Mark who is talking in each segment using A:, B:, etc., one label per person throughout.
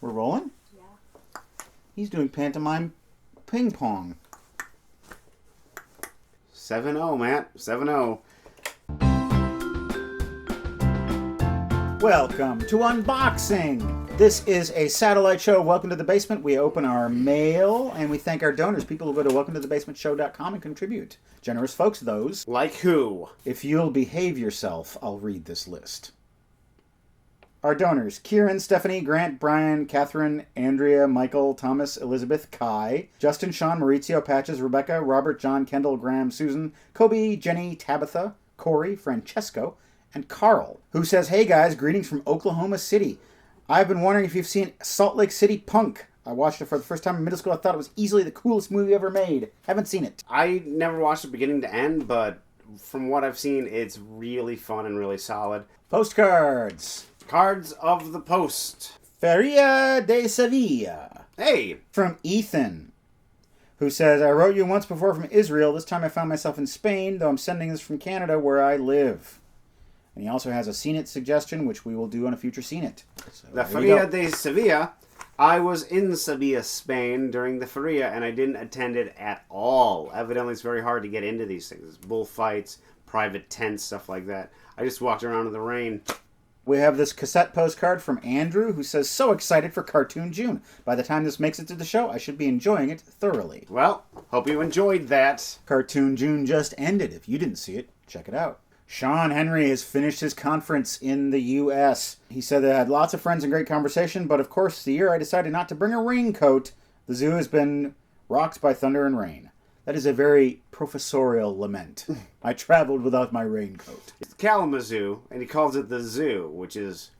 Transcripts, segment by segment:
A: We're rolling?
B: Yeah.
A: He's doing pantomime ping pong.
C: 7-0, Matt. 7-0.
A: Welcome to Unboxing. This is a satellite show. Welcome to the basement. We open our mail and we thank our donors. People who go to welcometothebasementshow.com and contribute. Generous folks, those.
C: Like who?
A: If you'll behave yourself, I'll read this list. Our donors: Kieran, Stephanie, Grant, Brian, Catherine, Andrea, Michael, Thomas, Elizabeth, Kai, Justin, Sean, Maurizio, Patches, Rebecca, Robert, John, Kendall, Graham, Susan, Kobe, Jenny, Tabitha, Corey, Francesco, and Carl, who says, "Hey guys, greetings from Oklahoma City. I've been wondering if you've seen Salt Lake City Punk. I watched it for the first time in middle school. I thought it was easily the coolest movie ever made. Haven't seen it."
C: I never watched it beginning to end, but from what I've seen, it's really fun and really solid.
A: Postcards.
C: Cards of the Post.
A: Feria de Sevilla.
C: Hey!
A: From Ethan, who says, "I wrote you once before from Israel. This time I found myself in Spain, though I'm sending this from Canada, where I live." And he also has a Seen It suggestion, which we will do on a future Seen It. So,
C: The Feria de Sevilla. I was in Sevilla, Spain during the Feria, and I didn't attend it at all. Evidently, it's very hard to get into these things. It's bullfights, private tents, stuff like that. I just walked around in the rain.
A: We have this cassette postcard from Andrew, who says, "So excited for Cartoon June. By the time this makes it to the show, I should be enjoying it thoroughly."
C: Well, hope you enjoyed that.
A: Cartoon June just ended. If you didn't see it, check it out. Sean Henry has finished his conference in the U.S. He said they had lots of friends and great conversation, but of course, the year I decided not to bring a raincoat, the zoo has been rocked by thunder and rain. That is a very professorial lament. I traveled without my raincoat.
C: It's Kalamazoo, and he calls it the zoo, which is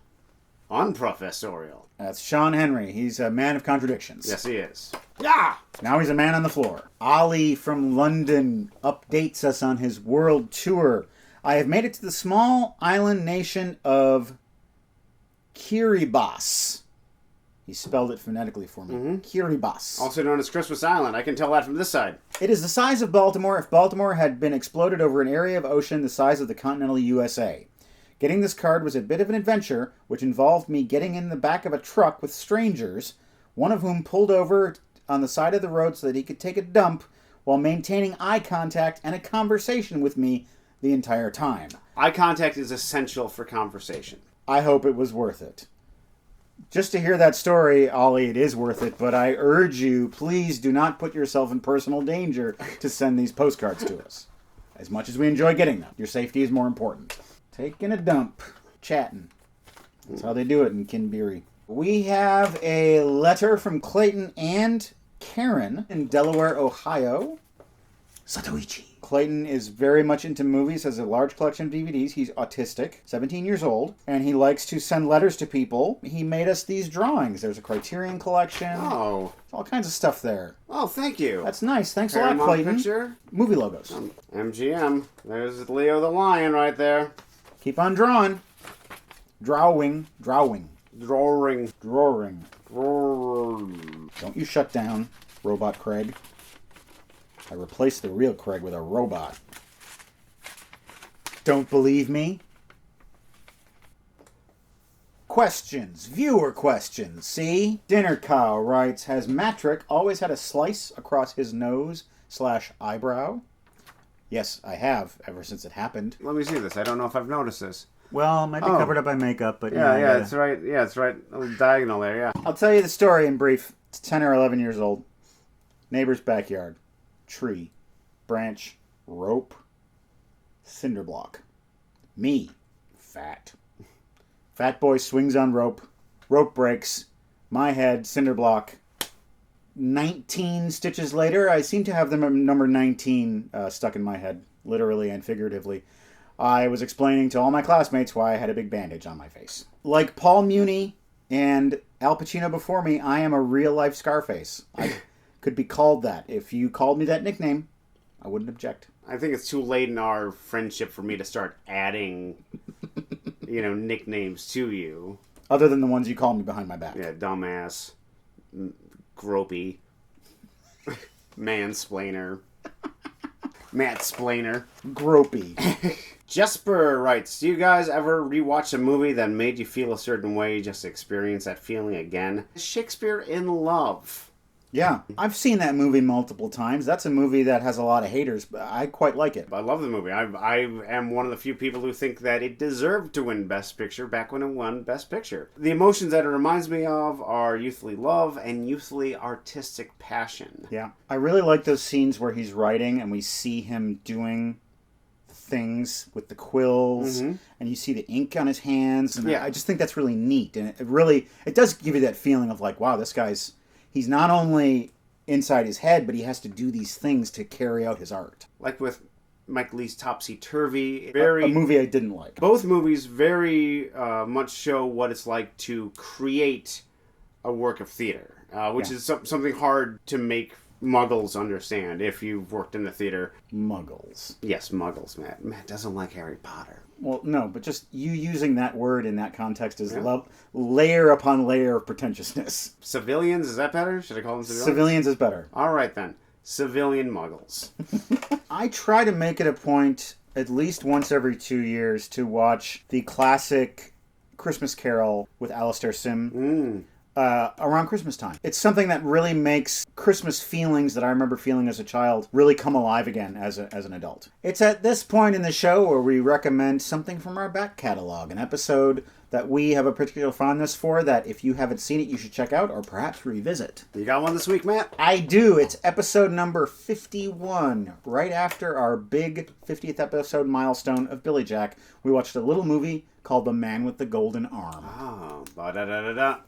C: unprofessorial.
A: That's Sean Henry. He's a man of contradictions.
C: Yes, he is. Yeah!
A: Now he's a man on the floor. Ollie from London updates us on his world tour. "I have made it to the small island nation of Kiribati." He spelled it phonetically for me. Kiribati.
C: Also known as Christmas Island. I can tell that from this side.
A: It is the size of Baltimore if Baltimore had been exploded over an area of ocean the size of the continental USA. Getting this card was a bit of an adventure, which involved me getting in the back of a truck with strangers, one of whom pulled over on the side of the road so that he could take a dump while maintaining eye contact and a conversation with me the entire time.
C: Eye contact is essential for conversation.
A: I hope it was worth it. Just to hear that story, Ollie, it is worth it, but I urge you, please do not put yourself in personal danger to send these postcards to us. As much as we enjoy getting them, your safety is more important. Taking a dump. Chatting. That's how they do it in Kinbury. We have a letter from Clayton and Karen in Delaware, Ohio. Satoichi. Clayton is very much into movies, has a large collection of DVDs. He's autistic, 17 years old, and he likes to send letters to people. He made us these drawings. There's a Criterion collection.
C: Oh.
A: All kinds of stuff there.
C: Oh, thank you.
A: That's nice. Thanks a
C: Paramount
A: lot, Clayton.
C: Picture?
A: Movie logos.
C: MGM. There's Leo the Lion right there.
A: Keep on drawing. Drawing.
C: Drawing.
A: Drawing.
C: Drawing.
A: Don't you shut down, Robot Craig. I replaced the real Craig with a robot. Don't believe me? Questions. Viewer questions. See? Dinner Cow writes, "Has Matrick always had a slice across his nose/eyebrow?" Yes, I have, ever since it happened.
C: Let me see this. I don't know if I've noticed this.
A: Well, it might be covered up by makeup, but
C: yeah, it's right. Yeah, it's right. Diagonal there, yeah.
A: I'll tell you the story in brief. It's 10 or 11 years old. Neighbor's backyard. Tree, branch, rope, cinder block. Me, fat. Fat boy swings on rope. Rope breaks. My head, cinder block. 19 stitches later, I seem to have the number 19 stuck in my head, literally and figuratively. I was explaining to all my classmates why I had a big bandage on my face. Like Paul Muni and Al Pacino before me, I am a real-life Scarface. I could be called that. If you called me that nickname, I wouldn't object.
C: I think it's too late in our friendship for me to start adding, nicknames to you.
A: Other than the ones you call me behind my back.
C: Yeah, dumbass, gropey, mansplainer, Matt Splainer.
A: Gropey.
C: Jesper writes, do you guys ever rewatch a movie that made you feel a certain way just to experience that feeling again? Shakespeare in Love.
A: Yeah, I've seen that movie multiple times. That's a movie that has a lot of haters, but I quite like it.
C: I love the movie. I am one of the few people who think that it deserved to win Best Picture back when it won Best Picture. The emotions that it reminds me of are youthfully love and youthfully artistic passion.
A: Yeah, I really like those scenes where he's writing and we see him doing things with the quills, and you see the ink on his hands. And I just think that's really neat, and it does give you that feeling of like, wow, he's not only inside his head, but he has to do these things to carry out his art.
C: Like with Mike Leigh's Topsy Turvy,
A: a movie I didn't like.
C: Both movies very much show what it's like to create a work of theater, which is something hard to make Muggles understand if you've worked in the theater.
A: Muggles.
C: Yes, Muggles, Matt. Matt doesn't like Harry Potter.
A: Well, no, but just you using that word in that context is layer upon layer of pretentiousness.
C: Civilians, is that better? Should I call them civilians?
A: Civilians is better.
C: All right, then. Civilian Muggles.
A: I try to make it a point at least once every 2 years to watch the classic Christmas Carol with Alastair Sim. Around Christmas time. It's something that really makes Christmas feelings that I remember feeling as a child really come alive again as an adult. It's at this point in the show where we recommend something from our back catalog, an episode that we have a particular fondness for that if you haven't seen it, you should check out or perhaps revisit.
C: You got one this week, Matt?
A: I do. It's episode number 51. Right after our big 50th episode milestone of Billy Jack, we watched a little movie called The Man with the Golden Arm.
C: Oh, ba-da-da-da-da.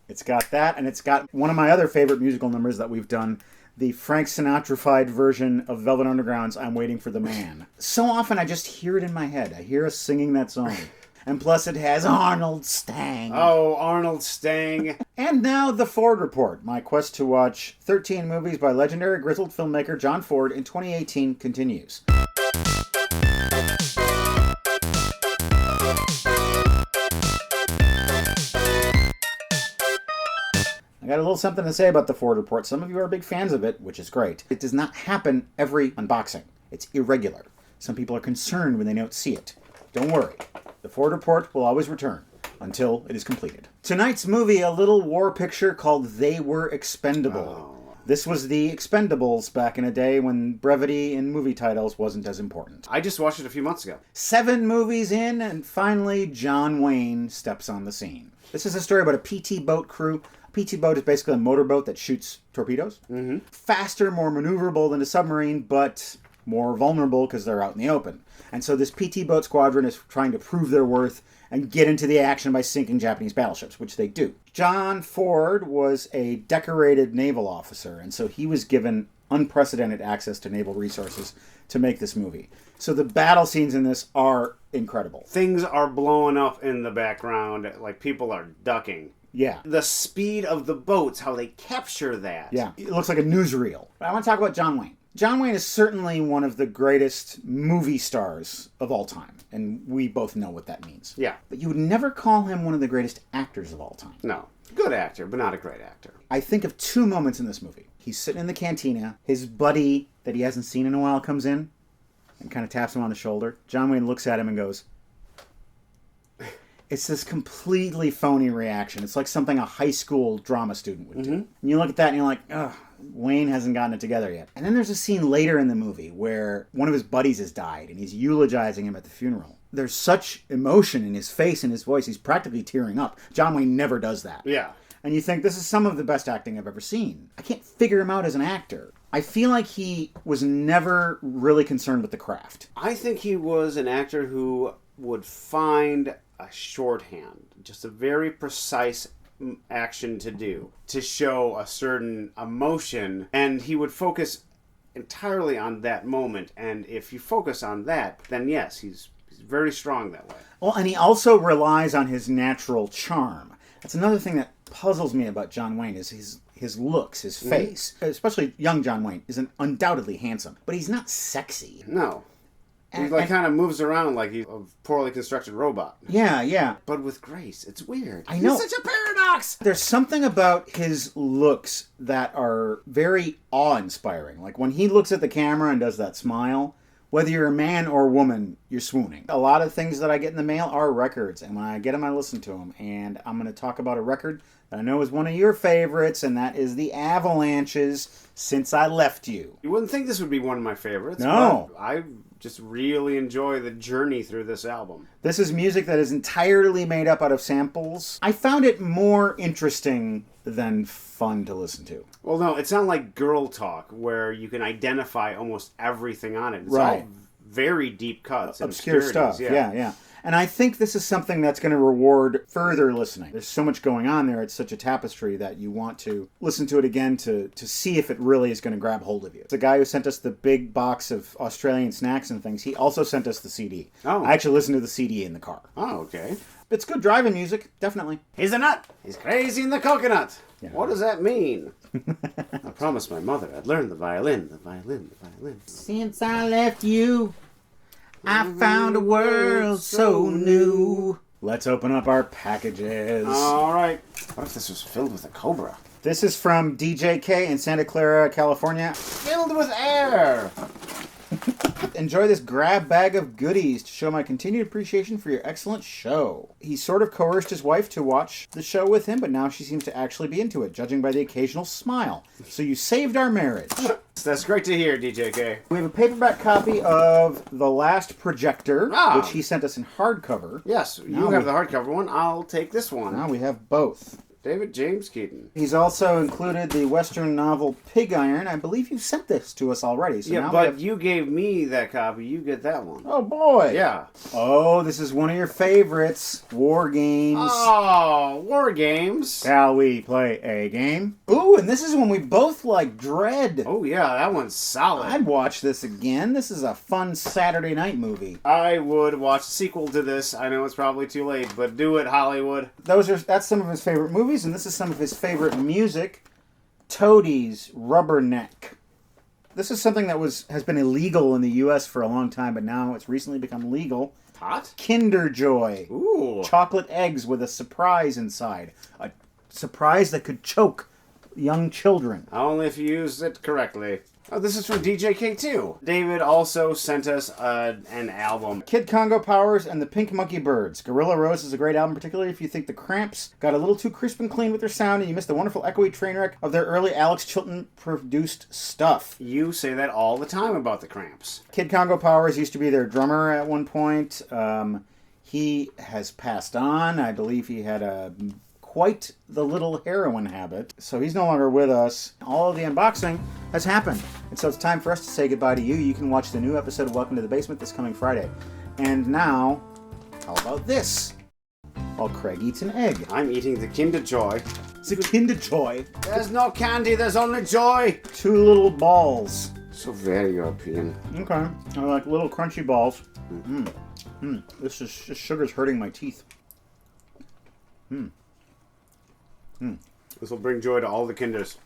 A: It's got that, and it's got one of my other favorite musical numbers that we've done, the Frank Sinatra-fied version of Velvet Underground's I'm Waiting for the Man. So often I just hear it in my head. I hear us singing that song. And plus it has Arnold Stang.
C: Oh, Arnold Stang.
A: And now the Ford Report. My quest to watch 13 movies by legendary grizzled filmmaker John Ford in 2018 continues. I got a little something to say about the Ford Report. Some of you are big fans of it, which is great. It does not happen every unboxing. It's irregular. Some people are concerned when they don't see it. Don't worry. The Ford Report will always return until it is completed. Tonight's movie, a little war picture called They Were Expendable. This was the Expendables back in a day when brevity in movie titles wasn't as important.
C: I just watched it a few months ago. 7
A: movies in, and finally John Wayne steps on the scene. This is a story about a PT boat crew. A PT boat is basically a motorboat that shoots torpedoes. Faster, more maneuverable than a submarine, but more vulnerable because they're out in the open. And so this PT boat squadron is trying to prove their worth and get into the action by sinking Japanese battleships, which they do. John Ford was a decorated naval officer, and so he was given unprecedented access to naval resources to make this movie. So the battle scenes in this are incredible.
C: Things are blowing up in the background, like people are ducking.
A: Yeah.
C: The speed of the boats, how they capture that.
A: Yeah. It looks like a newsreel. But I want to talk about John Wayne. John Wayne is certainly one of the greatest movie stars of all time. And we both know what that means.
C: Yeah.
A: But you would never call him one of the greatest actors of all time.
C: No. Good actor, but not a great actor.
A: I think of 2 moments in this movie. He's sitting in the cantina. His buddy that he hasn't seen in a while comes in and kind of taps him on the shoulder. John Wayne looks at him and goes... It's this completely phony reaction. It's like something a high school drama student would do. And you look at that and you're like, ugh, Wayne hasn't gotten it together yet. And then there's a scene later in the movie where one of his buddies has died and he's eulogizing him at the funeral. There's such emotion in his face and his voice. He's practically tearing up. John Wayne never does that.
C: Yeah.
A: And you think, this is some of the best acting I've ever seen. I can't figure him out as an actor. I feel like he was never really concerned with the craft.
C: I think he was an actor who would find a shorthand, just a very precise action to do to show a certain emotion, and he would focus entirely on that moment. And if you focus on that, then yes, he's very strong that way.
A: Well, and he also relies on his natural charm. That's another thing that puzzles me about John Wayne is his looks, his face. Especially young John Wayne is undoubtedly handsome, but he's not sexy.
C: No. He kind of moves around like he's a poorly constructed robot.
A: Yeah, yeah.
C: But with grace. It's weird.
A: I know.
C: He's such a paradox!
A: There's something about his looks that are very awe-inspiring. Like when he looks at the camera and does that smile, Whether you're a man or woman, you're swooning. A lot of things that I get in the mail are records, and when I get them, I listen to them. And I'm going to talk about a record that I know is one of your favorites, and that is the Avalanches, Since I Left You.
C: You wouldn't think this would be one of my favorites.
A: No.
C: But I just really enjoy the journey through this album.
A: This is music that is entirely made up out of samples. I found it more interesting than fun to listen to.
C: Well, no, it's not like Girl Talk, where you can identify almost everything on it. It's
A: Right.
C: all very deep cuts. and
A: Obscure
C: obscurities,
A: stuff, yeah. And I think this is something that's going to reward further listening. There's so much going on there. It's such a tapestry that you want to listen to it again to see if it really is going to grab hold of you. The guy who sent us the big box of Australian snacks and things, he also sent us the CD.
C: Oh.
A: I actually listened to the CD in the car.
C: Oh, okay.
A: It's good driving music, definitely.
C: He's a nut. He's crazy in the coconut.
A: Yeah.
C: What does that mean? I promised my mother I'd learn the violin.
A: Since I left you, I found a world so new. Let's open up our packages.
C: All right. What if this was filled with a cobra?
A: This is from DJK in Santa Clara, California.
C: Filled with air.
A: Enjoy this grab bag of goodies to show my continued appreciation for your excellent show. He sort of coerced his wife to watch the show with him, but now she seems to actually be into it, judging by the occasional smile. So you saved our marriage.
C: That's great to hear, DJK.
A: We have a paperback copy of The Last Projector, which he sent us in hardcover.
C: Yes, you have the hardcover one. I'll take this one.
A: Now we have both.
C: David James Keaton.
A: He's also included the Western novel Pig Iron. I believe you sent this to us already. So
C: Yeah,
A: now
C: but you gave me that copy. You get that one.
A: Oh, boy.
C: Yeah.
A: Oh, this is one of your favorites. War Games.
C: Oh, War Games.
A: Shall we play a game? Ooh, and this is one we both like, Dread.
C: Oh, yeah, that one's solid.
A: I'd watch this again. This is a fun Saturday night movie.
C: I would watch the sequel to this. I know it's probably too late, but do it, Hollywood.
A: That's some of his favorite movies, and this is some of his favorite music. Toadies, Rubberneck. This is something that has been illegal in the U.S. for a long time, but now it's recently become legal.
C: Hot?
A: Kinder Joy.
C: Ooh.
A: Chocolate eggs with a surprise inside. A surprise that could choke young children.
C: Only if you use it correctly. Oh, this is from DJK too. David also sent us an album.
A: Kid Congo Powers and the Pink Monkey Birds. Gorilla Rose is a great album, particularly if you think the Cramps got a little too crisp and clean with their sound and you missed the wonderful echoey train wreck of their early Alex Chilton-produced stuff.
C: You say that all the time about the Cramps.
A: Kid Congo Powers used to be their drummer at one point. He has passed on. I believe he had quite the little heroin habit. So he's no longer with us. All of the unboxing has happened. And so it's time for us to say goodbye to you. You can watch the new episode of Welcome to the Basement this coming Friday. And now, how about this? While Craig eats an egg.
C: I'm eating the Kinder Joy.
A: It's a Kinder Joy.
C: There's no candy, there's only joy.
A: 2 little balls.
C: So very European.
A: Okay. I like little crunchy balls. This sugar's hurting my teeth.
C: This will bring joy to all the Kinders.